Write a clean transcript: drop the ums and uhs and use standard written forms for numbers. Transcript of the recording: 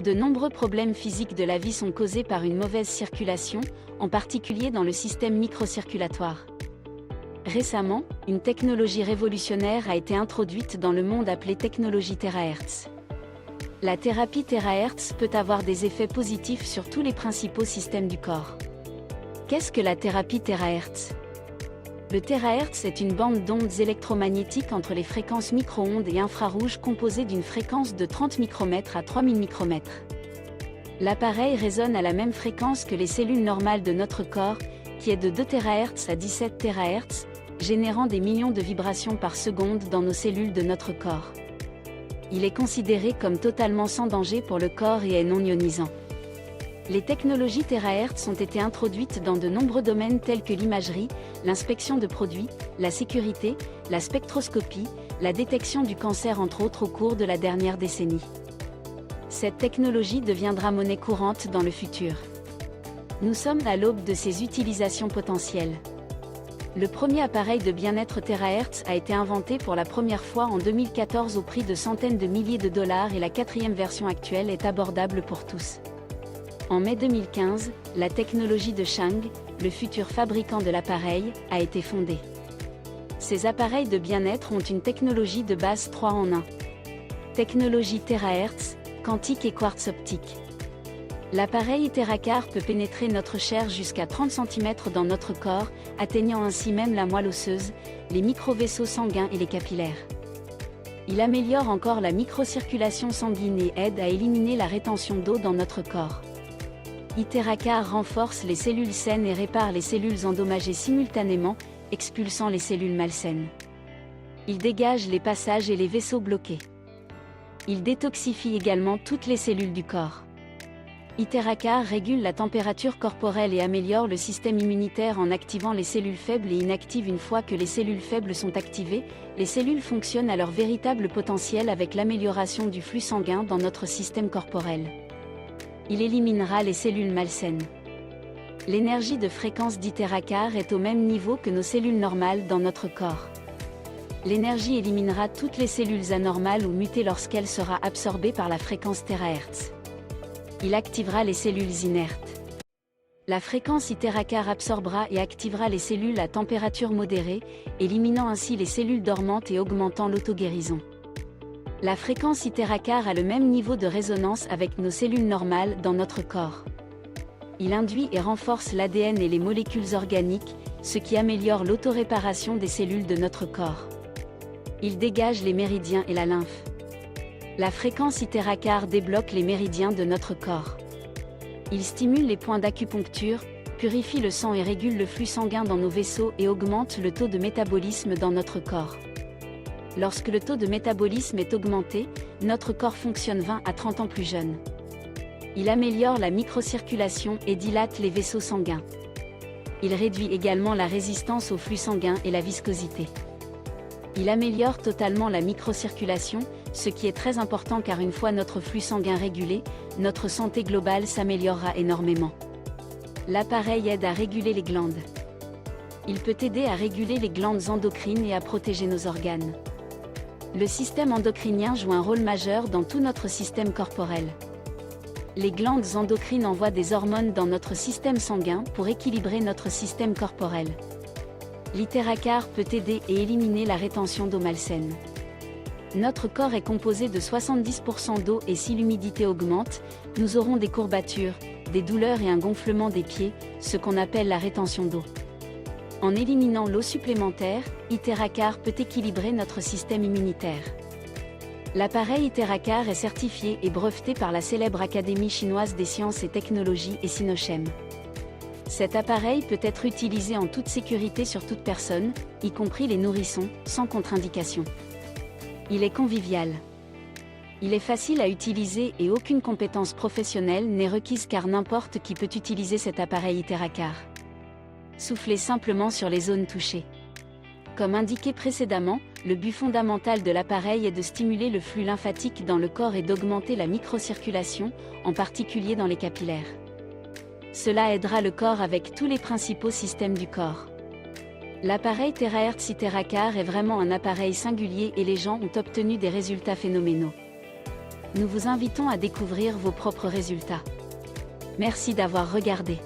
De nombreux problèmes physiques de la vie sont causés par une mauvaise circulation, en particulier dans le système microcirculatoire. Récemment, une technologie révolutionnaire a été introduite dans le monde appelée technologie TH. La thérapie TH peut avoir des effets positifs sur tous les principaux systèmes du corps. Qu'est-ce que la thérapie TH? Le TH est une bande d'ondes électromagnétiques entre les fréquences micro-ondes et infrarouges composée d'une fréquence de 30 micromètres à 3000 micromètres. L'appareil résonne à la même fréquence que les cellules normales de notre corps, qui est de 2 THz à 17 THz, générant des millions de vibrations par seconde dans nos cellules de notre corps. Il est considéré comme totalement sans danger pour le corps et est non ionisant. Les technologies TH ont été introduites dans de nombreux domaines tels que l'imagerie, l'inspection de produits, la sécurité, la spectroscopie, la détection du cancer entre autres au cours de la dernière décennie. Cette technologie deviendra monnaie courante dans le futur. Nous sommes à l'aube de ses utilisations potentielles. Le premier appareil de bien-être TH a été inventé pour la première fois en 2014 au prix de centaines de milliers de dollars et la 4e version actuelle est abordable pour tous. En mai 2015, la technologie de Chang, le futur fabricant de l'appareil, a été fondée. Ces appareils de bien-être ont une technologie de base 3 en 1. Technologie TH, quantique et quartz optique. L'appareil Teracar peut pénétrer notre chair jusqu'à 30 cm dans notre corps, atteignant ainsi même la moelle osseuse, les microvaisseaux sanguins et les capillaires. Il améliore encore la microcirculation sanguine et aide à éliminer la rétention d'eau dans notre corps. Teracar renforce les cellules saines et répare les cellules endommagées simultanément, expulsant les cellules malsaines. Il dégage les passages et les vaisseaux bloqués. Il détoxifie également toutes les cellules du corps. Teracar régule la température corporelle et améliore le système immunitaire en activant les cellules faibles et inactive une fois que les cellules faibles sont activées, les cellules fonctionnent à leur véritable potentiel avec l'amélioration du flux sanguin dans notre système corporel. Il éliminera les cellules malsaines. L'énergie de fréquence d'Teracar est au même niveau que nos cellules normales dans notre corps. L'énergie éliminera toutes les cellules anormales ou mutées lorsqu'elle sera absorbée par la fréquence TH. Il activera les cellules inertes. La fréquence Teracar absorbera et activera les cellules à température modérée, éliminant ainsi les cellules dormantes et augmentant l'auto-guérison. La fréquence Teracar a le même niveau de résonance avec nos cellules normales dans notre corps. Il induit et renforce l'ADN et les molécules organiques, ce qui améliore l'autoréparation des cellules de notre corps. Il dégage les méridiens et la lymphe. La fréquence Teracar débloque les méridiens de notre corps. Il stimule les points d'acupuncture, purifie le sang et régule le flux sanguin dans nos vaisseaux et augmente le taux de métabolisme dans notre corps. Lorsque le taux de métabolisme est augmenté, notre corps fonctionne 20 à 30 ans plus jeune. Il améliore la microcirculation et dilate les vaisseaux sanguins. Il réduit également la résistance au flux sanguin et la viscosité. Il améliore totalement la microcirculation, ce qui est très important car une fois notre flux sanguin régulé, notre santé globale s'améliorera énormément. L'appareil aide à réguler les glandes. Il peut aider à réguler les glandes endocrines et à protéger nos organes. Le système endocrinien joue un rôle majeur dans tout notre système corporel. Les glandes endocrines envoient des hormones dans notre système sanguin pour équilibrer notre système corporel. Teracar peut aider et éliminer la rétention d'eau malsaine. Notre corps est composé de 70% d'eau et si l'humidité augmente, nous aurons des courbatures, des douleurs et un gonflement des pieds, ce qu'on appelle la rétention d'eau. En éliminant l'eau supplémentaire, Teracar peut équilibrer notre système immunitaire. L'appareil Teracar est certifié et breveté par la célèbre Académie chinoise des sciences et technologies et Sinochem. Cet appareil peut être utilisé en toute sécurité sur toute personne, y compris les nourrissons, sans contre-indication. Il est convivial. Il est facile à utiliser et aucune compétence professionnelle n'est requise car n'importe qui peut utiliser cet appareil Teracar. Soufflez simplement sur les zones touchées. Comme indiqué précédemment, le but fondamental de l'appareil est de stimuler le flux lymphatique dans le corps et d'augmenter la microcirculation, en particulier dans les capillaires. Cela aidera le corps avec tous les principaux systèmes du corps. L'appareil TH Teracar est vraiment un appareil singulier et les gens ont obtenu des résultats phénoménaux. Nous vous invitons à découvrir vos propres résultats. Merci d'avoir regardé.